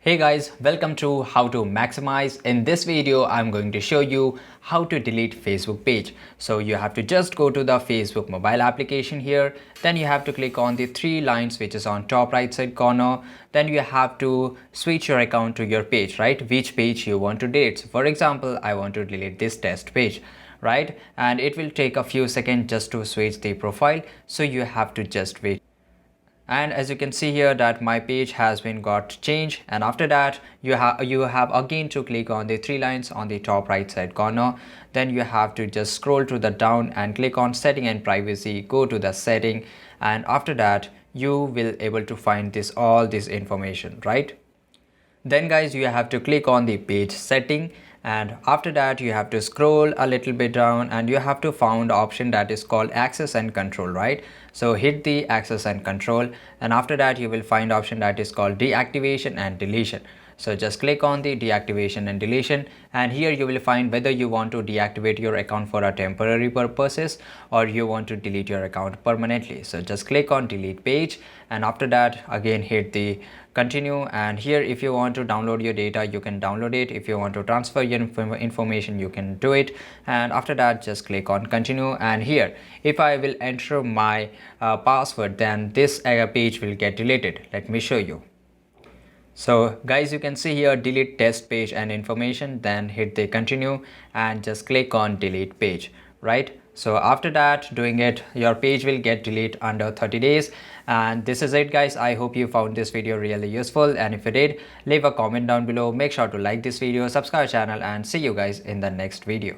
Hey guys, welcome to How to Maximize. In this video, I'm going to show you how to delete Facebook page. So you have to just go to the Facebook mobile application here. Then you have to click on the three lines which is on top right side corner. Then you have to switch your account to your page, right? Which page you want to delete. So for example, I want to delete this test page, right? And it will take a few seconds just to switch the profile. So you have to just wait. And as you can see here that my page has been got changed, and after that you have again to click on the three lines on the top right side corner. Then you have to just scroll to the down and click on setting and privacy, go to the setting, and after that you will able to find this all this information, right? Then guys, you have to click on the page setting, and after that you have to scroll a little bit down and you have to find option that is called access and control, right? So hit the access and control, and after that you will find option that is called deactivation and deletion. So just click on the deactivation and deletion, and here you will find whether you want to deactivate your account for a temporary purposes or you want to delete your account permanently. So just click on delete page, and after that again hit the continue, and here if you want to download your data you can download it. If you want to transfer your information you can do it, and after that just click on continue. And here if I will enter my password, then this page will get deleted. Let me show you. So guys, you can see here delete test page and information, then hit the continue and just click on delete page, right? So after that doing it, your page will get deleted under 30 days. And this is it guys. I hope you found this video really useful, and if you did, leave a comment down below. Make sure to like this video, subscribe channel, and see you guys in the next video.